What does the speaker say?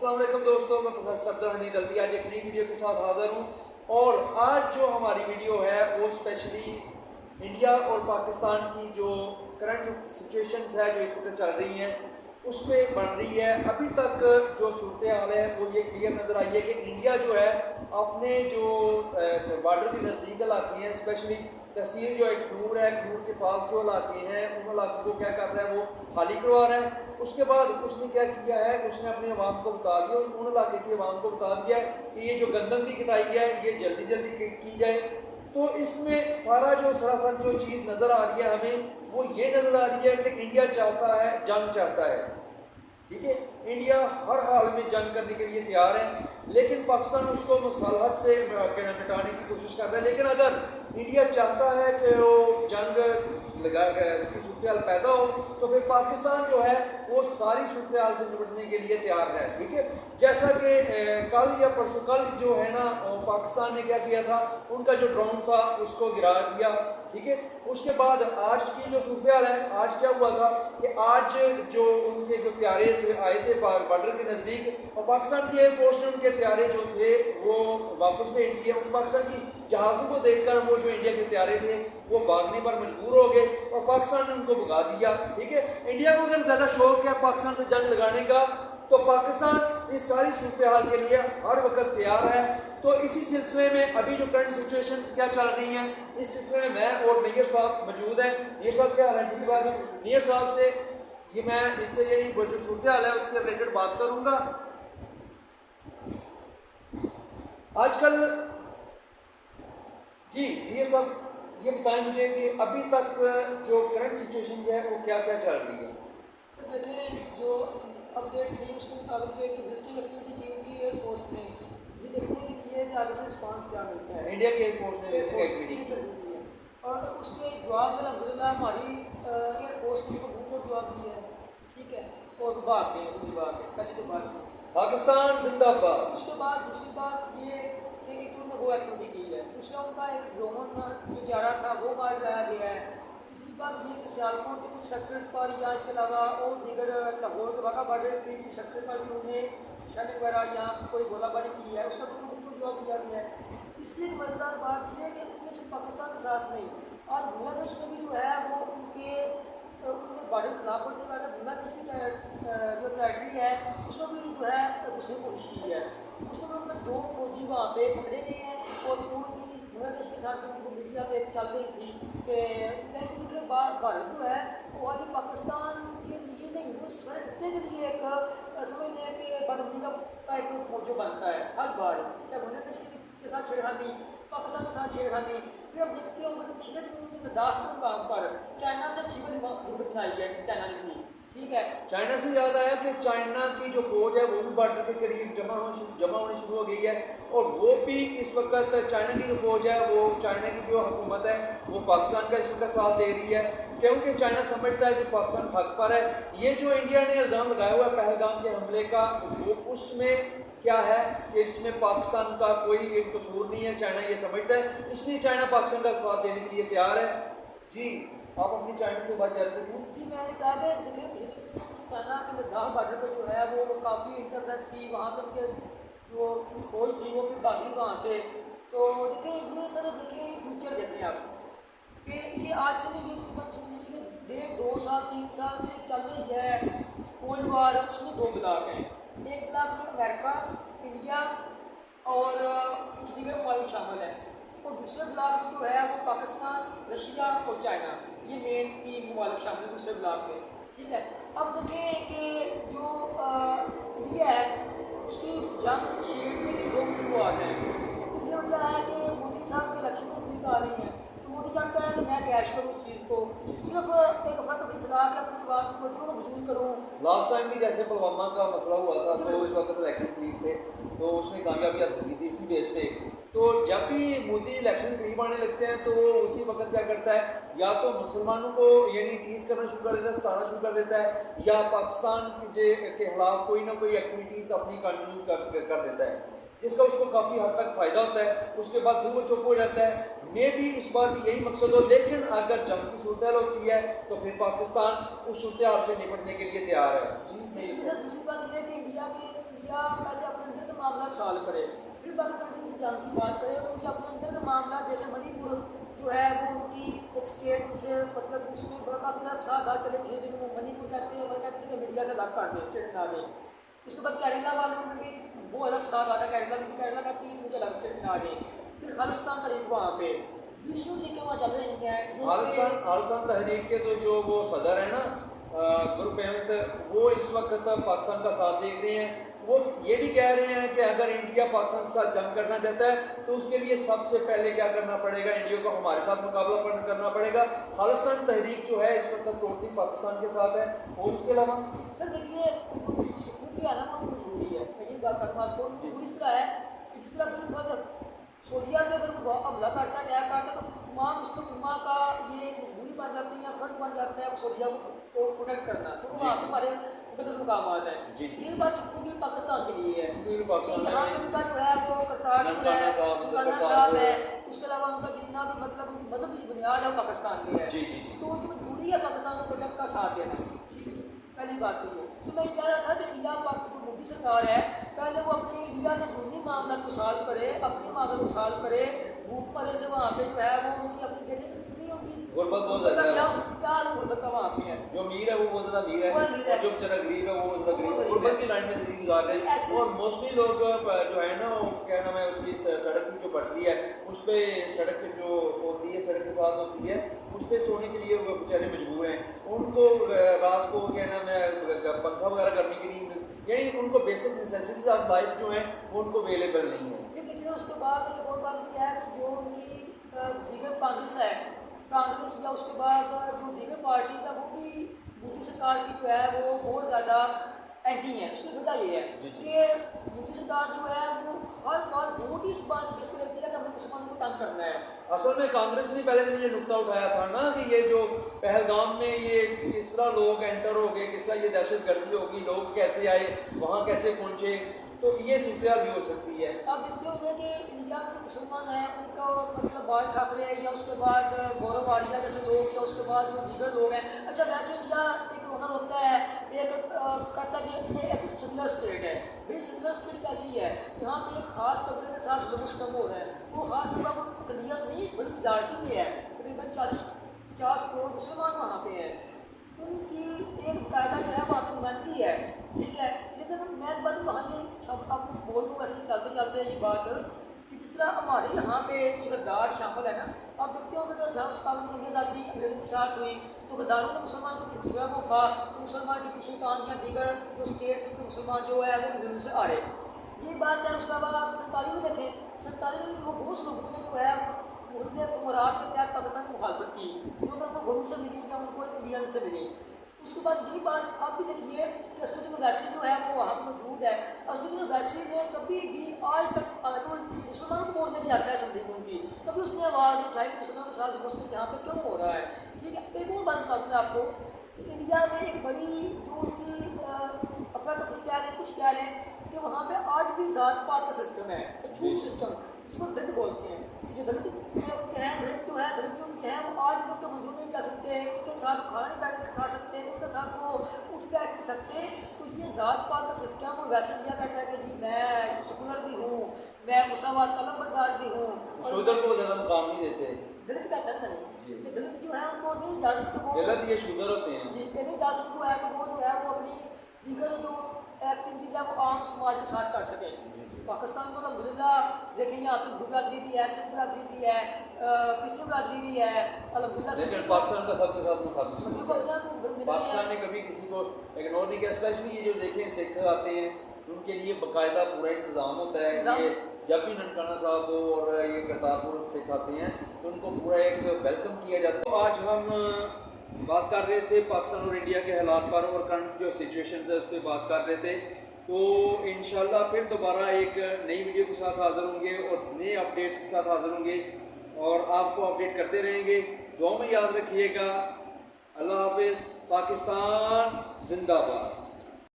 अस्सलाम वालेकुम दोस्तों, मैं प्रोफेसर अब्दुल हमीद अलवी आज एक नई वीडियो के साथ हाज़िर हूँ। और आज जो हमारी वीडियो है वो स्पेशली इंडिया और पाकिस्तान की जो करंट सिचुएशंस है जो इस वक्त चल रही हैं उस पर बन रही है। अभी तक जो सूरत हाल है वो ये क्लियर नज़र आई है कि इंडिया जो है अपने जो बॉर्डर के नज़दीक इलाके हैं, स्पेशली तहसील जो एक नूर है, नूर के पास जो इलाके हैं उन इलाकों को क्या कर रहा है, वो खाली करवा रहा है। उसके बाद उसने क्या किया है, उसने अपने अवाम को बता दिया और उन इलाके की अवाम को बता दिया कि ये जो गंदम की कटाई है ये जल्दी जल्दी की जाए। तो इसमें सारा जो सरासर जो चीज़ नज़र आ रही है हमें वो ये नज़र आ रही है कि इंडिया चाहता है, जंग चाहता है। ठीक है, इंडिया हर हाल में जंग करने के लिए तैयार है, लेकिन पाकिस्तान उसको मुसालहत से मिटाने की कोशिश कर रहा है। लेकिन अगर इंडिया चाहता है कि वो जंग लगा इसकी सूरत पैदा हो तो फिर पाकिस्तान जो है वो सारी सूरत हाल से निपटने के लिए तैयार है। ठीक है, जैसा कि कल या परसों कल जो है ना पाकिस्तान ने क्या किया था, उनका जो ड्रोन था उसको गिरा दिया। ठीक है, उसके बाद आज की जो सूरत हाल है, आज क्या हुआ था कि आज जो उनके जो त्यारे आए थे बॉर्डर के नज़दीक और पाकिस्तान की एयरफोर्स ने उनके त्यारे जो थे वो वापस भेज दिए। उन पाकिस्तान की जहाज़ों को देखकर वो जो इंडिया के त्यारे थे वो भागने पर मजबूर हो गए और पाकिस्तान ने उनको भगा दिया। ठीक है, इंडिया को अगर ज़्यादा शौक है पाकिस्तान से जंग लगाने का तो पाकिस्तान इस सारी सूरत हाल के लिए हर वक्त तैयार है। तो इसी सिलसिले में अभी जो करंट सिचुएशन क्या चल रही हैं, इस सिलसिले में मैं और नैयर साहब मौजूद हैं। नैयर साहब क्या हाल है? ठीक बात है। नैयर साहब से ये मैं इससे यही जो सूरत हाल है उसके रिलेटेड बात करूँगा। आजकल जी नैयर साहब ये बताएं मुझे कि अभी तक जो करंट सिचुएशन है वो क्या क्या चल रही है? देखिए, जो अपडेट थी उसके मुताबिक हिस्ट्री एक्टिविटी की होगी एयरफोर्स ने, ये देखने के लिए कि आगे से रिस्पॉन्स क्या मिलता है। इंडिया की एयरफोर्स ने एक्टिविटी की है और उसके जवाब में अलहमदिल्ला हमारी एयरफोर्स ने को जवाब दिया है। ठीक है, और बात है पूरी बात है, पहले तो बात पाकिस्तान जिंदाबाद। उसके बाद दूसरी बात ये कि एक उन्होंने वो एक्टिविटी की है, दूसरा उनका एक ड्रोन जो ग्यारह था वो मार लाया गया है। तीसरी बात ये कि सियालकोट के कुछ सेक्टर्स पर या इसके अलावा और दीगर लाहौर के वाघा बॉर्डर के कुछ सेक्टर पर भी उन्होंने शैनिंग वगैरह या कोई गोलाबारी की है, उसका भी उनको जवाब दिया गया है। तीसरी मज़ेदार बात यह है कि उन्हें सिर्फ पाकिस्तान के साथ नहीं, आज बांग्लादेश में भी जो है वो उनके बॉर्डर खिलाफ वर्जी वाला बांग्लादेश की जो टेरिटरी है उसमें भी जो है उसने कोशिश की है। उसमें भी उनके दो फौजी वहाँ पे पकड़े गए हैं और उनकी बांग्लादेश के साथ उनको मीडिया पे चल रही थी कि भारत जो है वो आज पाकिस्तान के लिए नहीं, वो स्वयं खत्ते के लिए एक समझ लें कि बदमनी का एक मौजू बनता है हर बार। क्या बांग्लादेश के साथ छेड़खानी, पाकिस्तान के साथ छेड़खानी, फिर हम देखते हैं मतलब छिले बर्दाश्त मुकाम पर चाइना से छिले मुद्दत बनाई है चाइना ने अपनी। ठीक है, चाइना से याद आया कि चाइना की जो फौज है वो भी बॉर्डर के करीब जमा होनी शुरू हो गई है और वो भी इस वक्त चाइना की जो फौज है वो चाइना की जो हुकूमत है वो पाकिस्तान का इस वक्त साथ दे रही है, क्योंकि चाइना समझता है कि पाकिस्तान हक पर है। ये जो इंडिया ने इल्ज़ाम लगाया हुआ है पहलगाम के हमले का, वो उसमें क्या है कि इसमें पाकिस्तान का कोई कसूर नहीं है, चाइना ये समझता है, इसलिए चाइना पाकिस्तान का साथ देने के लिए तैयार है। जी आप अपनी चाइना से बात करते हैं? जी मैंने कहा कि देखिए चाइना के लद्दाख बॉर्डर पर जो है वो काफ़ी इंटरफेरेंस की, वहाँ पर उनके जो फौज थी वो भी भागी वहाँ से। तो देखिए ये सर देखिए फ्यूचर देख रहे हैं आप कि ये आज से नहीं, ये तकरीबन समझिए कि 1.5 2 साल 3 साल से चल रही है कोल्ड वार। उसमें दो ब्लॉक हैं, एक ब्लॉक में अमेरिका, इंडिया और कुछ दीगर ममालिक शामिल हैं और दूसरे ब्लॉक में जो है वो पाकिस्तान, रशिया और चाइना, ये मेन 3 ममालिक शामिल हैं दूसरे ब्लॉक में। ठीक है, अब देखें कि जो इंडिया है उसकी जंग छेड़ने की 2 वजूहत हैं। तो ये मतलब है कि मोदी साहब के इलेक्शन नज़दीक आ रही हैं तो मोदी चाहता है कि मैं कैश करूँ उस चीज़ को, सिर्फ एक फर्क इतला के अपनी बात को जो महसूस करूँ। लास्ट टाइम भी जैसे पुलवामा का मसला हुआ था तो उस वक्त इलेक्शन करीब थे तो उसने कामयाबी हासिल की थी इसी बेस पे। तो जब भी मोदी इलेक्शन करीब आने लगते हैं तो वो उसी वक्त क्या करता है, या तो मुसलमानों को यानी टीज करना शुरू कर देता है, सताना शुरू कर देता है, या पाकिस्तान के खिलाफ कोई ना कोई एक्टिविटीज़ अपनी कंटिन्यू कर देता है जिसका उसको काफ़ी हद तक फ़ायदा होता है। उसके बाद फिर वो चुप हो जाता है। मे भी इस बार भी यही मकसद हो, लेकिन अगर जंग की सूरत होती है तो फिर पाकिस्तान उस सूरत से निपटने के लिए तैयार है। जी दूसरी बात यह है कि इंडिया मामला सॉल्व करे। फिर बाकी कंट्री से जंग की बात करें, उनके अपने अंदर के मामला देखें। मणिपुर जो है वो उनकी एक स्टेट से मतलब उसमें बड़ा काफ़ी ज़्यादा साथ आ चले थे, जिन्होंने मणिपुर कहते हैं, वो कहते थे कि मीडिया से अलग कर दे, स्टेट ना दे। उसके बाद केरला वालों में भी वो अलग साथ आता, केरला में केरला कहती है मुझे अलग स्टेट ना दे। फिर खालिस्तान तहरीक वहाँ पे बीसों जी के वहाँ चल रहे हैं। खालिस्तान तहरीक के तो जो वो सदर है ना ग्रुप अहमद, वो इस वक्त पाकिस्तान का साथ देख रहे हैं। वो ये भी कह रहे हैं कि अगर इंडिया पाकिस्तान के साथ जंग करना चाहता है तो उसके लिए सबसे पहले क्या करना पड़ेगा, इंडिया को हमारे साथ मुकाबला करना पड़ेगा। खालिस्तान तहरीक जो है इस वक्त टोटली पाकिस्तान के साथ है। और उसके अलावा सर देखिए सिक्योरिटी आना बहुत जरूरी है। मैं ये बात करूँ आपको, इस तरह है कि जिस तरह बिल्कुल सोडिया में अगर वो हमला करता है, अटैक करता है, तो तमाम उसको उम्मा का ये मजबूरी बन जाती है, फर्ज बन जाता है सोडिया को प्रोटेक्ट करना। तो वहाँ से हमारे मुकदस मुकाम आता है। ये बात सिक्योरिटी पाकिस्तान के लिए है। यहाँ पे उनका जो है वो करतारपुर साहब है, उसके अलावा उनका जितना भी मतलब उनकी मजहब की बुनियाद है वो पाकिस्तान में है। तो उनकी मजबूरी है पाकिस्तान को प्रोटेक्ट का साथ देना। ठीक है, पहली बात तो ये। तो मैं ये कह रहा था कि इंडिया जो मोदी सरकार है, पहले वो अपने इंडिया के अंदरूनी मामला को सॉल्व करे, अपने मामले को सॉल्व करे। भूख मरे से वहाँ पे जो है वो उनकी अपनी देखें कितनी होगी गुर्बत बहुत ज़्यादा है, क्या गुर्बत का वहाँ पे है। जो अमीर है वो बहुत ज़्यादा अमीर है, जो बेचारा गरीब है वो बहुत ज़्यादा गरीब है, गुर्बत की लाइन में ज़िंदगी गुजार रहे हैं। और मोस्टली लोग जो है ना वो क्या नाम है उसकी सड़क की जो पटरी है उस पर सड़क जो होती है, सड़क के साथ होती है, उस पर सोने के लिए वो बेचारे मजबूर हैं। उनको रात को क्या नाम है पंखा वगैरह करने के लिए, यानी उनको बेसिक नेसेसिटीज ऑफ लाइफ जो है वो उनको अवेलेबल नहीं है। फिर देखिए उसके बाद एक और बात यह है कि जो उनकी दीगर कांग्रेस है, कांग्रेस या उसके बाद जो दीगर पार्टीज है वो भी मोदी सरकार की जो है वो बहुत ज़्यादा एंटी है। उसकी वजह ये है कि मोदी सरकार जो है वो हर बार वोट इस बात बेस पर लेती है कि हमें मुसलमानों को तंग करना है। असल में कांग्रेस ने पहले दिन ये नुक्ता उठाया था ना कि ये जो पहलगाम में ये किस तरह लोग एंटर हो गए, किस तरह ये दहशत गर्दी होगी, लोग कैसे आए, वहाँ कैसे पहुँचे, तो ये सूरत भी हो सकती है। आप देखते होंगे कि इंडिया में जो मुसलमान हैं उनका मतलब बाल ठाकरे या उसके बाद गौरव आर्या जैसे लोग या उसके बाद जो दीगर लोग हैं। अच्छा वैसे इंडिया एक ओनर होता है, एक कहता है कि ये एक सिंगुलर स्टेट है। भाई सिंगुलर स्टेट कैसी है, यहाँ पे एक खास तबके के साथ जुल्म हो रहा है। वो खास तबका को अकलियत नहीं बड़ी मेजॉरिटी में है, तकरीबन 40-50 करोड़ मुसलमान वहाँ पे हैं। उनकी एक कायदा जो है वहाँ पर नुमाइंदगी है, ठीक है। लेकिन मैं बात वहाँ ये सब आपको बोल दूँ वैसे चलते चलते ये बात कि जिस तरह हमारे यहाँ पे जो गद्दार शामिल है ना, आप देखते होंगे तो जहाँ सतावन जंग आज़ादी अंग्रेजों के साथ हुई तो गद्दारों ने मुसलमान को जो है वो कहा तो मुसलमान टीपू सुल्तान या दीगर जो स्टेट के मुसलमान जो है वो अंग्रेजों से आ रहे। ये बात है। उसके बाद 47 में देखें, 47 में वो बहुत लोगों ने जो है मुराद के तहत पाकिस्तान की मुखालफत की, जो उनको घरों से मिली या उनको इंडियन से मिली। उसके बाद यही बात आप भी देखिए कि असदुद्दीन ओवैसी जो है वो वहाँ पर मौजूद है। असदुद्दीन ओवैसी ने कभी भी आज तक मुसलमानों को वोट देने जाता है असम्बली में उनकी, कभी उसने आवाज़ नहीं उठाई मुसलमानों के साथ मुस्लिम यहाँ पर क्यों हो रहा है। ठीक है, एक और बात बता दूँ मैं आपको कि इंडिया में एक बड़ी जो उनकी अफरा तफरी कह लें, कुछ कह लें कि वहाँ पर आज भी ज़ात पात का सिस्टम है, झूठ सिस्टम, जिसको दलित बोलते हैं। जो दलित हैं, दलित जो है, दलित जो हैं वो आज तक तो मंजूर नहीं कर सकते, उनके साथ खाना नहीं बैठ खा सकते, उनके साथ वो उठ बैठ नहीं सकते। तो ये ज़ात पात का सिस्टम और वैसे दिया कहता है कि जी मैं सेकुलर भी हूँ, मैं मुसावात का लंबरदार भी हूँ, शूदर को ज़्यादा मुकाम नहीं देते। दलित कहता है ना, दलित जो है उनको नहीं इजाज़त, गलत ये शूदर होते हैं जी, नहीं इजाज़त को है कि वो जो है वो अपनी दीगर जो एक्टिविटीज़ है वो आम समाज के साथ कर सकें। पाकिस्तान को अल्हम्दुलिल्लाह देखिए यहाँ पे बिरादरी भी है, सिख बिरादरी भी है, क्रिश्चियन बिरादरी भी है अल्हम्दुलिल्लाह। लेकिन पाकिस्तान का सबके साथ मुसाफिर, पाकिस्तान ने कभी किसी को इग्नोर नहीं किया। स्पेशली ये जो देखें सिख आते हैं उनके लिए बाकायदा पूरा इंतज़ाम होता है कि जब भी ननकाना साहब और ये करतारपुर सिख आते हैं तो उनको पूरा एक वेलकम किया जाता है। तो आज हम बात कर रहे थे पाकिस्तान और इंडिया के हालात पर और करंट जो सिचुएशन है उस पर बात कर रहे थे। तो इंशाल्लाह फिर दोबारा एक नई वीडियो के साथ हाज़िर होंगे और नए अपडेट्स के साथ हाज़िर होंगे और आपको अपडेट करते रहेंगे। दुआ में याद रखिएगा। अल्लाह हाफिज़। पाकिस्तान जिंदाबाद।